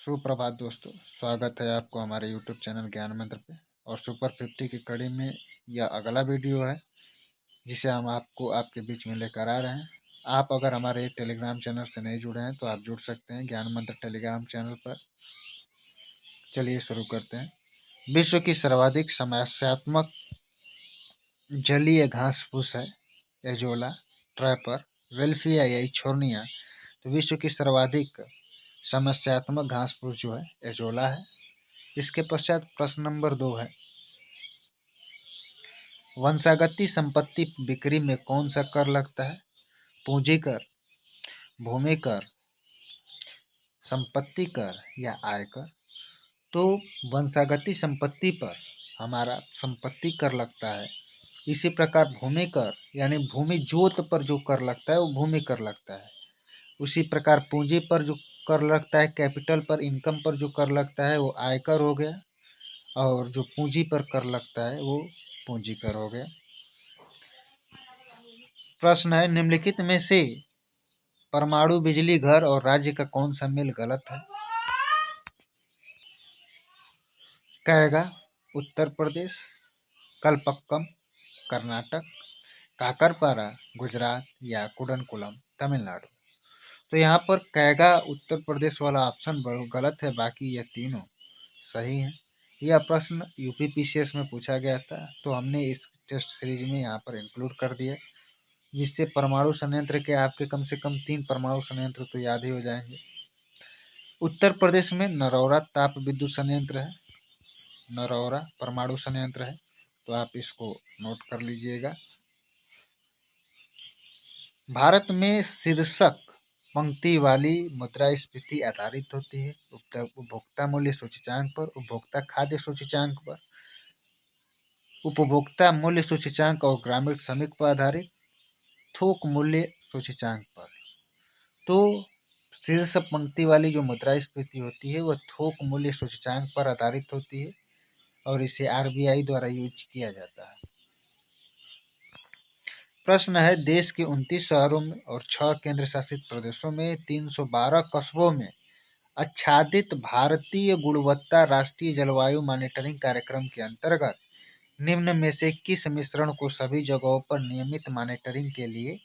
सुप्रभात दोस्तों, स्वागत है आपको हमारे YouTube चैनल ज्ञान मंत्र पे। और सुपर 50 की कड़ी में यह अगला वीडियो है जिसे हम आपको आपके बीच में लेकर आ रहे हैं। आप अगर हमारे टेलीग्राम चैनल से नहीं जुड़े हैं तो आप जुड़ सकते हैं ज्ञान मंत्र टेलीग्राम चैनल पर। चलिए शुरू करते हैं। विश्व की सर्वाधिक समस्यात्मक जलीय घास फूस है एजोला ट्रैपर वेल्फिया या इछोर्निया। तो विश्व की सर्वाधिक समस्यात्मक घास फूस जो है एजोला है। इसके पश्चात प्रश्न नंबर 2 है, वंशागति संपत्ति बिक्री में कौन सा कर लगता है? पूंजी कर, भूमि कर, संपत्ति कर या आयकर? तो वंशागति संपत्ति पर हमारा संपत्ति कर लगता है। इसी प्रकार भूमि कर यानी भूमि जोत पर जो कर लगता है वो भूमि कर लगता है। उसी प्रकार पूंजी पर जो कर लगता है, कैपिटल पर, इनकम पर जो कर लगता है वो आयकर हो गया। और जो पूंजी पर कर लगता है वो पूंजी कर हो गया। प्रश्न है, निम्नलिखित में से परमाणु बिजली घर और राज्य का कौन सा मेल गलत है? कैगा उत्तर प्रदेश, कलपक्कम कर्नाटक, काकरपारा गुजरात या कुडनकुलम तमिलनाडु। तो यहाँ पर कैगा उत्तर प्रदेश वाला ऑप्शन गलत है, बाकी ये तीनों सही हैं। यह प्रश्न यूपीपीसीएस में पूछा गया था, तो हमने इस टेस्ट सीरीज में यहाँ पर इंक्लूड कर दिया, जिससे परमाणु संयंत्र के आपके कम से कम 3 परमाणु संयंत्र तो याद ही हो जाएंगे। उत्तर प्रदेश में नरौरा ताप विद्युत संयंत्र है, नरौरा परमाणु संयंत्र है, तो आप इसको नोट कर लीजिएगा। भारत में शीर्षक पंक्ति वाली मुद्रास्फीति आधारित होती है उपभोक्ता मूल्य सूचकांक पर, उपभोक्ता खाद्य सूचकांक पर, उपभोक्ता मूल्य सूचकांक और ग्रामीण श्रमिक पर आधारित, थोक मूल्य सूचकांक पर। तो शीर्ष पंक्ति वाली जो मुद्रास्फीति होती है वह थोक मूल्य सूचकांक पर आधारित होती है और इसे आरबीआई द्वारा यूज किया जाता है। प्रश्न है, देश के 29 शहरों में और 6 केंद्र शासित प्रदेशों में 312 कस्बों में आच्छादित भारतीय गुणवत्ता राष्ट्रीय जलवायु मॉनिटरिंग कार्यक्रम के अंतर्गत निम्न में से किस मिश्रण को सभी जगहों पर नियमित मॉनिटरिंग के लिए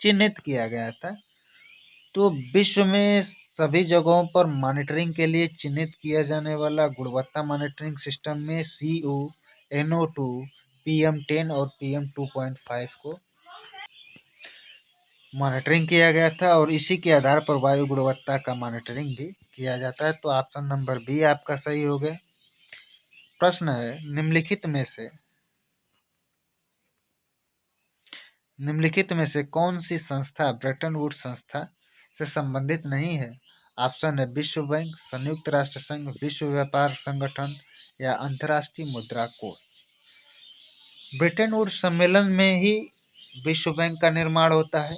चिन्हित किया गया था? तो विश्व में सभी जगहों पर मॉनिटरिंग के लिए चिन्हित किया जाने वाला गुणवत्ता मॉनिटरिंग सिस्टम में CO, NO2, PM10 और PM2.5 को मॉनिटरिंग किया गया था और इसी के आधार पर वायु गुणवत्ता का मॉनिटरिंग भी किया जाता है। तो ऑप्शन नंबर बी आपका सही हो गया। प्रश्न है, निम्नलिखित में से कौन सी संस्था ब्रेटन वुड्स संस्था से संबंधित नहीं है? ऑप्शन है विश्व बैंक, संयुक्त राष्ट्र संघ, विश्व व्यापार संगठन या अंतर्राष्ट्रीय मुद्रा कोष। ब्रेटन वुड्स सम्मेलन में ही विश्व बैंक का निर्माण होता है,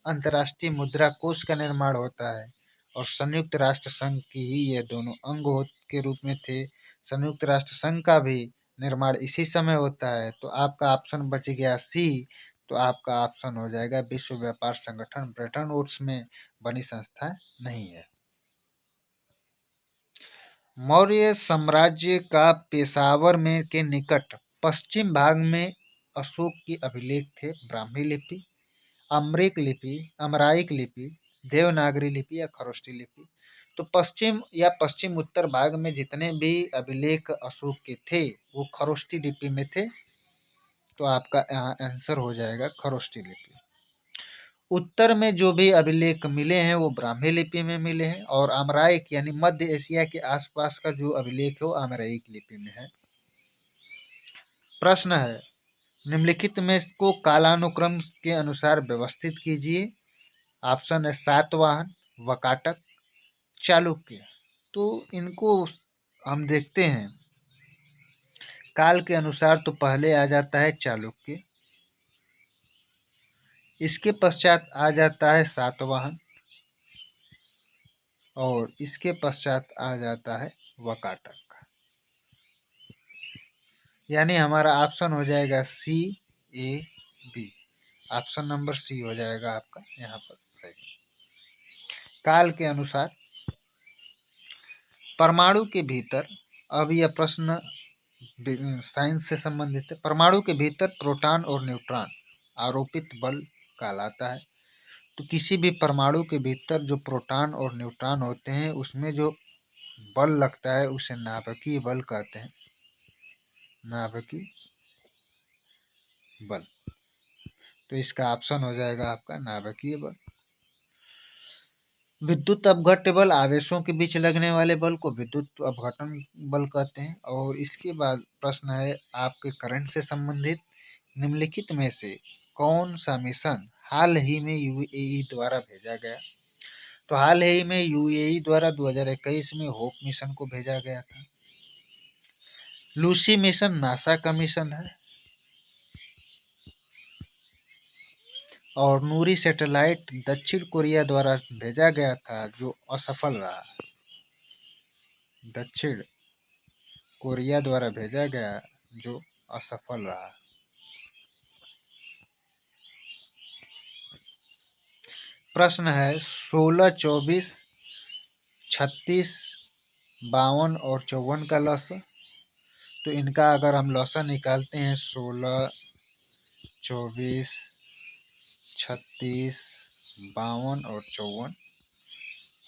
अंतर्राष्ट्रीय मुद्रा कोष का निर्माण होता है और संयुक्त राष्ट्र संघ की ही ये दोनों अंग के रूप में थे। संयुक्त राष्ट्र संघ का भी निर्माण इसी समय होता है। तो आपका ऑप्शन बच गया सी। तो आपका ऑप्शन हो जाएगा विश्व व्यापार संगठन ब्रेटन वुड्स में बनी संस्था नहीं है। मौर्य साम्राज्य का पेशावर में के निकट पश्चिम भाग में अशोक के अभिलेख थे ब्राह्मी लिपि, अमराइक लिपि, देवनागरी लिपि या खरोष्टी लिपि। तो पश्चिम या पश्चिम उत्तर भाग में जितने भी अभिलेख अशोक के थे वो खरोष्टी लिपि में थे। तो आपका यहाँ आंसर हो जाएगा खरोष्टी लिपि। उत्तर में जो भी अभिलेख मिले हैं वो ब्राह्मी लिपि में मिले हैं और अमराइक यानी मध्य एशिया के आसपास का जो अभिलेख है वो अमराइक लिपि में है। प्रश्न है, निम्नलिखित में को कालानुक्रम के अनुसार व्यवस्थित कीजिए। ऑप्शन है सातवाहन, वकाटक, चालुक्य। तो इनको हम देखते हैं काल के अनुसार। तो पहले आ जाता है चालुक्य, इसके पश्चात आ जाता है सातवाहन और इसके पश्चात आ जाता है वकाटक। यानी हमारा ऑप्शन हो जाएगा CAB। ऑप्शन नंबर सी हो जाएगा आपका यहाँ पर सही। काल के अनुसार परमाणु के भीतर, अब यह प्रश्न साइंस से संबंधित है। परमाणु के भीतर प्रोटॉन और न्यूट्रॉन आरोपित बल कहलाता है। तो किसी भी परमाणु के भीतर जो प्रोटॉन और न्यूट्रॉन होते हैं उसमें जो बल लगता है उसे नाभिकीय बल कहते हैं। नाभिकीय बल, तो इसका ऑप्शन हो जाएगा आपका नाभिकीय बल। विद्युत अपघट्य बल, आवेशों के बीच लगने वाले बल को विद्युत अपघटन बल कहते हैं। और इसके बाद प्रश्न है आपके करंट से संबंधित, निम्नलिखित में से कौन सा मिशन हाल ही में यूएई द्वारा भेजा गया? तो हाल ही में यूएई द्वारा 2021 में होप मिशन को भेजा गया था। लूसी मिशन नासा का मिशन है। और नूरी सैटेलाइट दक्षिण कोरिया द्वारा भेजा गया था जो असफल रहा। दक्षिण कोरिया द्वारा भेजा गया जो असफल रहा। प्रश्न है 16, 24, 36, 52 और 54 का लॉसा। तो इनका अगर हम लॉसा निकालते हैं 16, 24, 36, 52 और 54,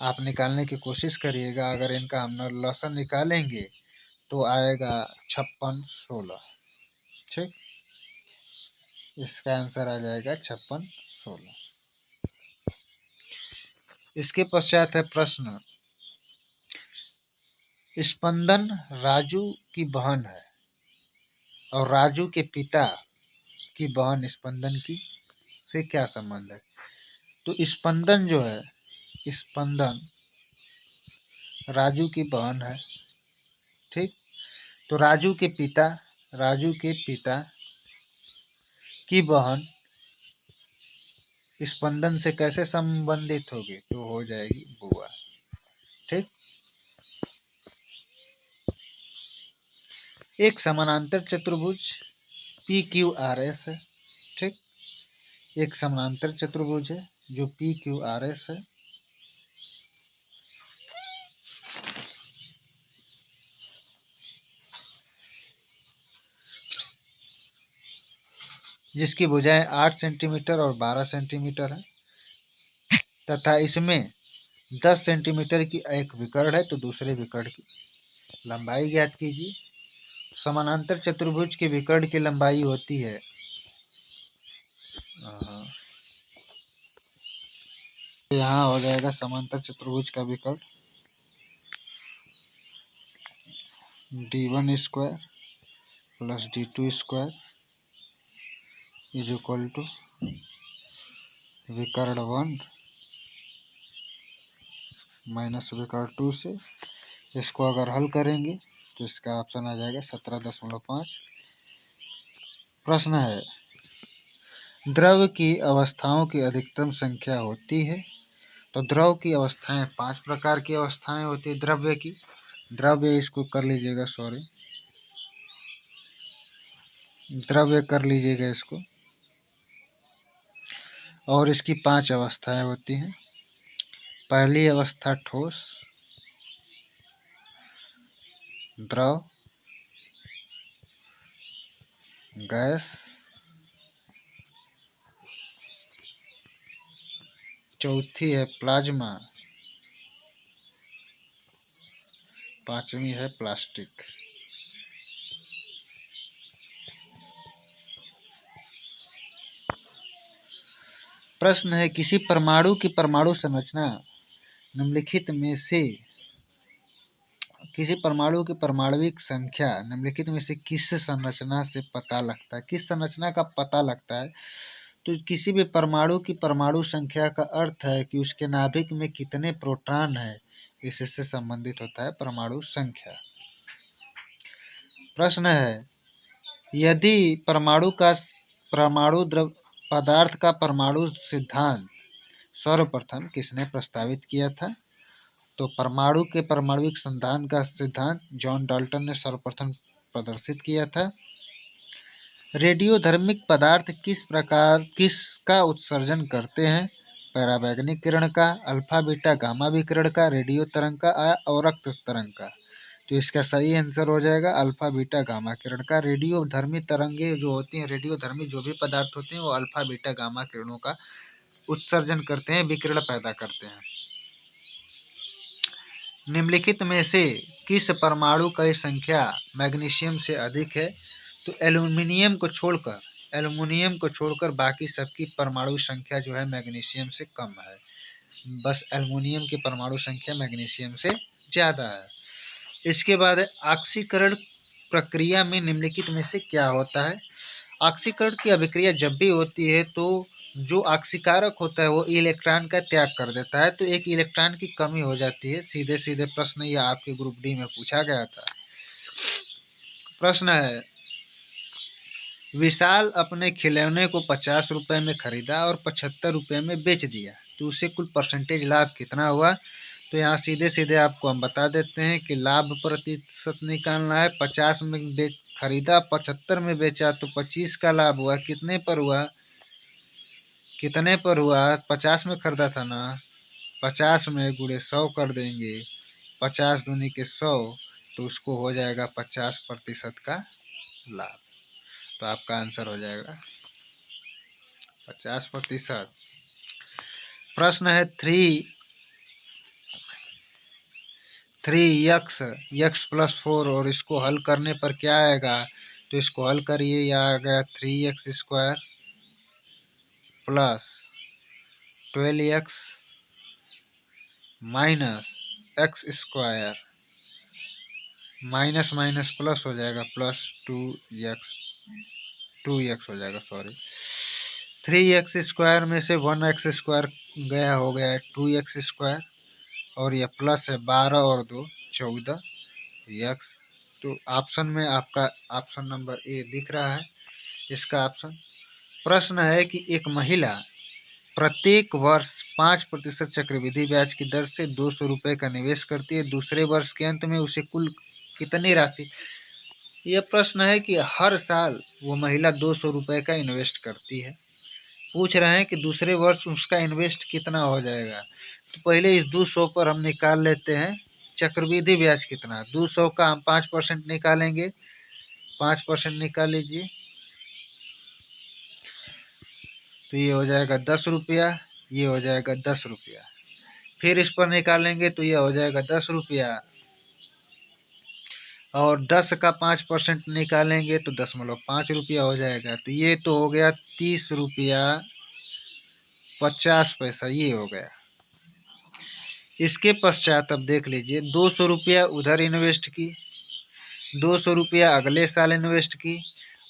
आप निकालने की कोशिश करिएगा। अगर इनका हम लॉसा निकालेंगे तो आएगा 56, 16। ठीक, इसका आंसर आ जाएगा 56, 16। इसके पश्चात है प्रश्न, स्पंदन राजू की बहन है और राजू के पिता की बहन स्पंदन की से क्या संबंध है? तो स्पंदन जो है, स्पंदन राजू की बहन है। ठीक, तो राजू के पिता की बहन स्पंदन से कैसे संबंधित होगी? तो हो जाएगी बुआ। ठीक, एक समानांतर चतुर्भुज PQRS है। ठीक, एक समानांतर चतुर्भुज है जो PQRS है। जिसकी भुजाएं 8 सेंटीमीटर और 12 सेंटीमीटर है तथा इसमें 10 सेंटीमीटर की एक विकर्ण है। तो दूसरे विकर्ण की लंबाई ज्ञात कीजिए। समानांतर चतुर्भुज के विकर्ण की लंबाई होती है यहाँ हो जाएगा समांतर चतुर्भुज का विकर्ण d1 square plus d2 square is equal to विकर्ण 1 माइनस विकर्ण 2 से। इसको अगर हल करेंगे तो इसका ऑप्शन आ जाएगा 17.5। प्रश्न है द्रव की अवस्थाओं की अधिकतम संख्या होती है। तो द्रव की अवस्थाएं 5 प्रकार की अवस्थाएं होती है द्रव्य की। द्रव्य इसको कर लीजिएगा, सॉरी, द्रव्य कर लीजिएगा इसको। और इसकी 5 अवस्थाएं होती हैं। पहली अवस्था ठोस, द्रव, गैस, चौथी है प्लाज्मा, पांचवी है प्लास्टिक। प्रश्न है किसी परमाणु की परमाणु संरचना निम्नलिखित में से किसी परमाणु की परमाणविक संख्या निम्नलिखित में से किस संरचना से पता लगता है? किस संरचना का पता लगता है? तो किसी भी परमाणु की परमाणु संख्या का अर्थ है कि उसके नाभिक में कितने प्रोटॉन है, इससे संबंधित होता है परमाणु संख्या। प्रश्न है यदि परमाणु द्रव पदार्थ का परमाणु सिद्धांत सर्वप्रथम किसने प्रस्तावित किया था? तो परमाणु के परमाणुविक सिद्धांत का सिद्धांत जॉन डाल्टन ने सर्वप्रथम प्रदर्शित किया था। रेडियोधर्मिक पदार्थ किसका उत्सर्जन करते हैं? पराबैंगनी किरण का, अल्फा बीटा गामा विकिरण का, रेडियो तरंग का और रक्त तरंग का। तो इसका सही आंसर हो जाएगा अल्फा बीटा गामा किरण का। रेडियो धर्मी तरंगे जो होती हैं, रेडियो धर्मी जो भी पदार्थ होते हैं वो अल्फा बीटा गामा किरणों का उत्सर्जन करते हैं, विकिरण पैदा करते हैं। निम्नलिखित में से किस परमाणु की संख्या मैग्नीशियम से अधिक है? तो एल्यूमिनियम को छोड़कर बाकी सबकी परमाणु संख्या जो है मैग्नीशियम से कम है। बस एल्युमिनियम की परमाणु संख्या मैग्नीशियम से ज्यादा है। इसके बाद ऑक्सीकरण प्रक्रिया में निम्नलिखित में से क्या होता है? ऑक्सीकरण की अभिक्रिया जब भी होती है तो जो ऑक्सीकारक होता है वो इलेक्ट्रॉन का त्याग कर देता है, तो एक इलेक्ट्रॉन की कमी हो जाती है। सीधे सीधे प्रश्न ये आपके ग्रुप डी में पूछा गया था। प्रश्न है, विशाल अपने खिलौने को 50 रुपए में खरीदा और 75 रुपए में बेच दिया, तो उसे कुल परसेंटेज लाभ कितना हुआ? तो यहाँ सीधे सीधे आपको हम बता देते हैं कि लाभ प्रतिशत निकालना है। 50 में खरीदा, 75 में बेचा, तो 25 का लाभ हुआ। कितने पर हुआ? 50 में खरीदा था ना, 50 में गुणे 100 कर देंगे, 50 दूनी के 100, तो उसको हो जाएगा 50% का लाभ। तो आपका आंसर हो जाएगा 50%। प्रश्न है 3x प्लस 4 और इसको हल करने पर क्या आएगा? तो इसको हल करिए, यह आ गया 3x² plus 12x minus x² minus minus plus हो जाएगा, प्लस 2x हो जाएगा, सॉरी। 3x² में से 1x² गया, हो गया 2x², और यह प्लस है 12 और 2 14x। तो ऑप्शन में आपका ऑप्शन नंबर ए दिख रहा है इसका ऑप्शन। प्रश्न है कि एक महिला प्रत्येक वर्ष 5% चक्रवृद्धि ब्याज की दर से 200 रुपये का निवेश करती है, दूसरे वर्ष के अंत में उसे कुल कितनी राशि? यह प्रश्न है कि हर साल वो महिला 200 रुपये का इन्वेस्ट करती है। पूछ रहे हैं कि दूसरे वर्ष उसका इन्वेस्ट कितना हो जाएगा। तो पहले इस 200 पर हम निकाल लेते हैं चक्रवृद्धि ब्याज कितना। 200 का हम 5% निकालेंगे, 5% निकाल लीजिए, तो ये हो जाएगा 10 रुपया, ये हो जाएगा 10 रुपया। फिर इस पर निकालेंगे तो ये हो जाएगा 10 रुपया, और 10 का 5% निकालेंगे तो 10.5 रुपया हो जाएगा। तो ये तो हो गया 30 रुपया 50 पैसा, ये हो गया। इसके पश्चात अब देख लीजिए, 200 रुपया उधर इन्वेस्ट की, 200 रुपया अगले साल इन्वेस्ट की,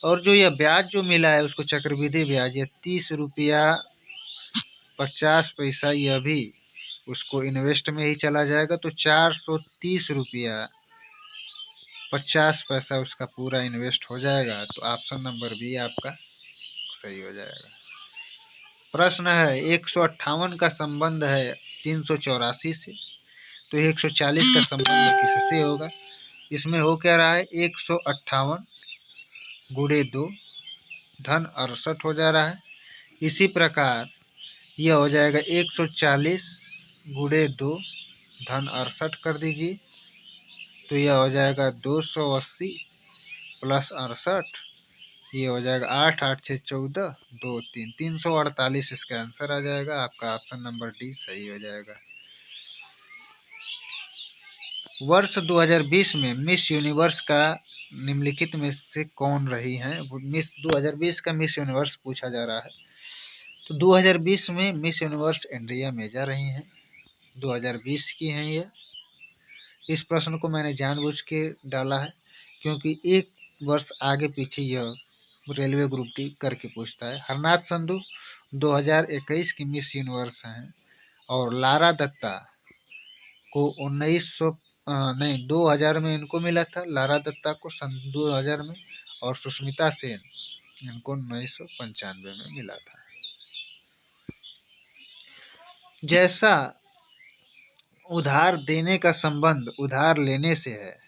और जो यह ब्याज जो मिला है उसको चक्रवृद्धि ब्याज, यह 30 रुपया 50 पैसा, यह भी उसको इन्वेस्ट में ही चला जाएगा। तो 430 रुपया 50 पैसा उसका पूरा इन्वेस्ट हो जाएगा। तो ऑप्शन नंबर बी आपका सही हो जाएगा। प्रश्न है 158 का संबंध है 384 से, तो 140 का संबंध किससे होगा? इसमें हो क्या रहा है, 158 गुणे 2 धन 68 हो जा रहा है। इसी प्रकार यह हो जाएगा 140 गुणे 2 धन 68 कर दीजिए, तो यह हो जाएगा 280 प्लस 68, ये हो जाएगा 8 8 6 14 2 3 348 इसका आंसर आ जाएगा। आपका ऑप्शन नंबर डी सही हो जाएगा। वर्ष 2020 में मिस यूनिवर्स का निम्नलिखित में से कौन रही हैं? 2020 का मिस यूनिवर्स पूछा जा रहा है। तो 2020 में मिस यूनिवर्स एंड्रिया मेजा रही हैं, 2020 की हैं ये। इस प्रश्न को मैंने जानबूझ के डाला है क्योंकि एक वर्ष आगे पीछे यह रेलवे ग्रुप डी करके पूछता है। हरनाथ संधू 2021 की मिस यूनिवर्स हैं, और लारा दत्ता को 2000 में इनको मिला था, लारा दत्ता को सन 2000 में, और सुष्मिता सेन इनको 1995 में मिला था। जैसा उधार देने का संबंध उधार लेने से है,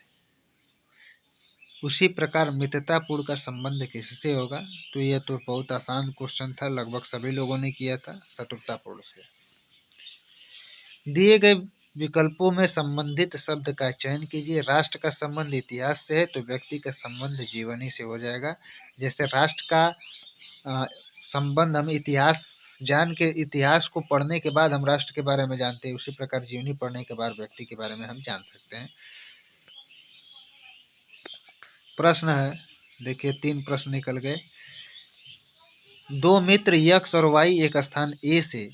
उसी प्रकार मित्रतापूर्ण का संबंध किससे होगा? तो यह तो बहुत आसान क्वेश्चन था, लगभग सभी लोगों ने किया था, शत्रुतापूर्ण से। दिए गए विकल्पों में संबंधित शब्द का चयन कीजिए। राष्ट्र का संबंध इतिहास से है तो व्यक्ति का संबंध जीवनी से हो जाएगा। जैसे राष्ट्र का संबंध हम इतिहास को पढ़ने के बाद हम राष्ट्र के बारे में जानते हैं, उसी प्रकार जीवनी पढ़ने के बाद व्यक्ति के बारे में हम जान सकते हैं। प्रश्न है, देखिए 3 प्रश्न निकल गए। 2 मित्र यक्ष और वाई एक स्थान ए से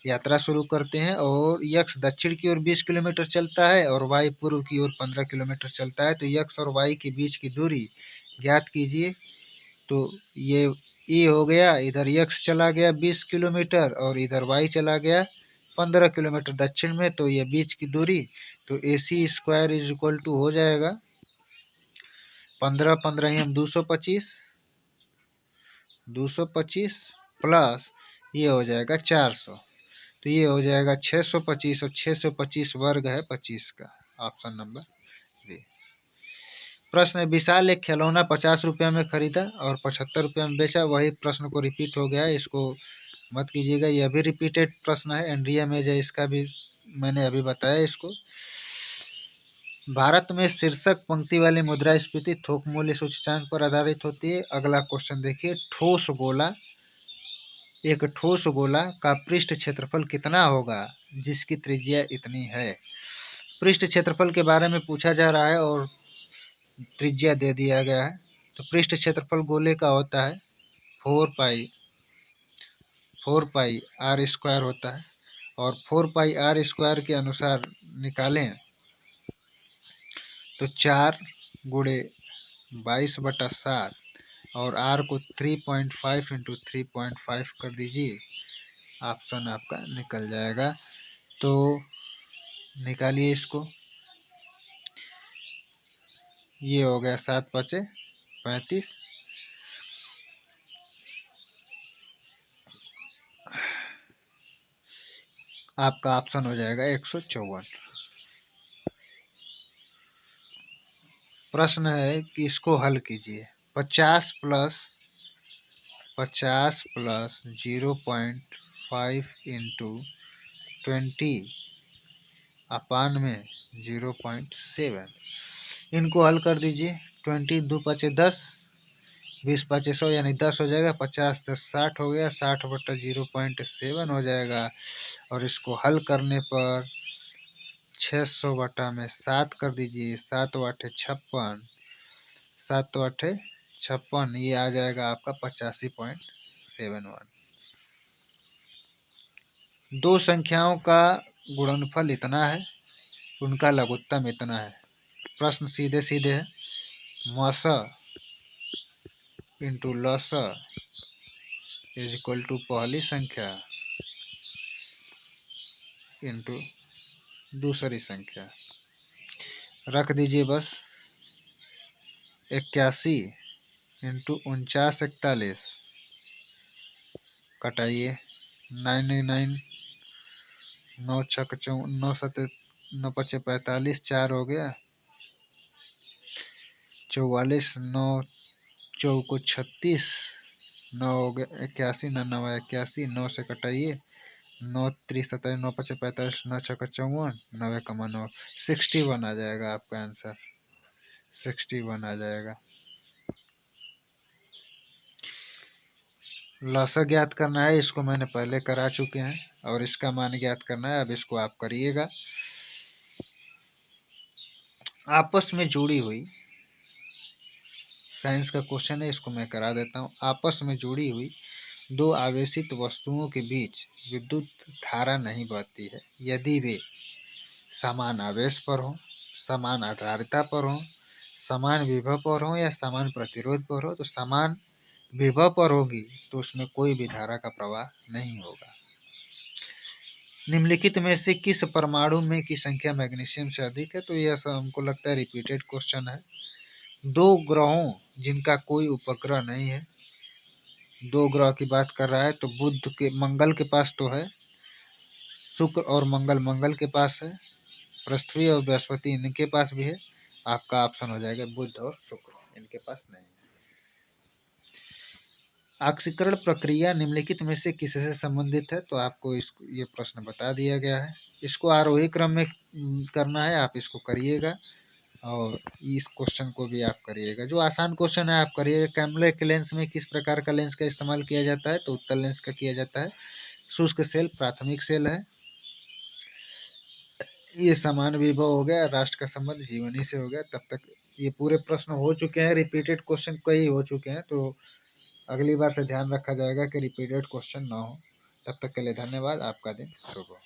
यात्रा शुरू करते हैं और यक्ष दक्षिण की ओर 20 किलोमीटर चलता है और वाई पूर्व की ओर 15 किलोमीटर चलता है, तो यक्ष और वाई के बीच की दूरी ज्ञात कीजिए। तो ये ए हो गया, इधर यक्ष चला गया 20 किलोमीटर और इधर वाई चला गया 15 किलोमीटर दक्षिण में, तो ये बीच की दूरी, तो AC square is equal to हो जाएगा 15 15 हम 225 प्लस ये हो जाएगा 400, तो ये हो जाएगा 625 और 625 वर्ग है 25 का, ऑप्शन नंबर बी। प्रश्न है, विशाल एक खिलौना 50 रुपया में खरीदा और 75 रुपया में बेचा। वही प्रश्न को रिपीट हो गया है, इसको मत कीजिएगा, यह भी रिपीटेड प्रश्न है। एंड्रिया मेज है, इसका भी मैंने अभी बताया इसको। भारत में शीर्षक पंक्ति वाली मुद्रास्फीति थोक मूल्य सूचकांक पर आधारित होती है। अगला क्वेश्चन देखिए, एक ठोस गोला का पृष्ठ क्षेत्रफल कितना होगा जिसकी त्रिज्या इतनी है। पृष्ठ क्षेत्रफल के बारे में पूछा जा रहा है और त्रिज्या दे दिया गया है। तो पृष्ठ क्षेत्रफल गोले का होता है 4 पाई आर स्क्वायर होता है, और 4 पाई आर स्क्वायर के अनुसार निकालें तो 4 गुणे 22/7 और आर को 3.5 इंटू 3.5 कर दीजिए, ऑप्शन आपका निकल जाएगा। तो निकालिए इसको, ये हो गया 7 5 35, आपका ऑप्शन हो जाएगा 154। प्रश्न है कि इसको हल कीजिए। 50 प्लस 0.5 इंटू 20 अपान में 0.7, इनको हल कर दीजिए। 20 2 5 10, 20 5 100 यानी 10 हो जाएगा। 50 10 60 हो गया, 60/0.7 हो जाएगा। और इसको हल करने पर 600/7 कर दीजिए, 7 8 56, 7 8 56, ये आ जाएगा आपका 85.71। दो संख्याओं का गुणनफल इतना है, उनका लघुत्तम इतना है। प्रश्न सीधे सीधे है, मस इंटू लस इज इक्वल टू पहली संख्या इंटू दूसरी संख्या, रख दीजिए बस। 81 इंटू 49 कटाइए, 99 9 6 9 7 9 5 45, 4 हो गया, 44 9 4 36, 9 हो गया 81, 9 9 81, 9 से कटाइए, 9 3 27 9 5 45, 9 6 54, 9 61 आ जाएगा आपका आंसर, 61 आ जाएगा। लसा ज्ञात करना है, इसको मैंने पहले करा चुके हैं, और इसका मान ज्ञात करना है, अब इसको आप करिएगा। आपस में जुड़ी हुई, साइंस का क्वेश्चन है, इसको मैं करा देता हूँ। आपस में जुड़ी हुई दो आवेशित वस्तुओं के बीच विद्युत धारा नहीं बहती है यदि वे समान आवेश पर हों, समान आधारिता पर हों, समान विभव पर हों या समान प्रतिरोध पर हो। तो समान विभव पर होगी तो उसमें कोई भी धारा का प्रवाह नहीं होगा। निम्नलिखित में से किस परमाणु में की संख्या मैग्नीशियम से अधिक है। तो यह हमको लगता है रिपीटेड क्वेश्चन है। दो ग्रहों जिनका कोई उपग्रह नहीं है, दो ग्रह की बात कर रहा है, तो बुध के मंगल के पास तो है, शुक्र और मंगल के पास है, पृथ्वी और बृहस्पति इनके पास भी है। आपका ऑप्शन हो जाएगा बुध और शुक्र, इनके पास नहीं है। ऑक्सीकरण प्रक्रिया निम्नलिखित में से किससे संबंधित है? तो आपको ये प्रश्न बता दिया गया है। इसको आरोही क्रम में करना है, आप इसको करिएगा और इस क्वेश्चन को भी आप करिएगा। जो आसान क्वेश्चन है आप करिएगा। कैमरे के लेंस में किस प्रकार का लेंस का इस्तेमाल किया जाता है? तो उत्तल लेंस का किया जाता है। शुष्क सेल प्राथमिक सेल है। ये समान विभव हो गया, राष्ट्र का संबंध जीवनी से हो गया। तब तक ये पूरे प्रश्न हो चुके हैं, रिपीटेड क्वेश्चन कई हो चुके हैं, तो अगली बार से ध्यान रखा जाएगा कि रिपीटेड क्वेश्चन ना हो। तब तक के लिए धन्यवाद। आपका दिन शुभ हो।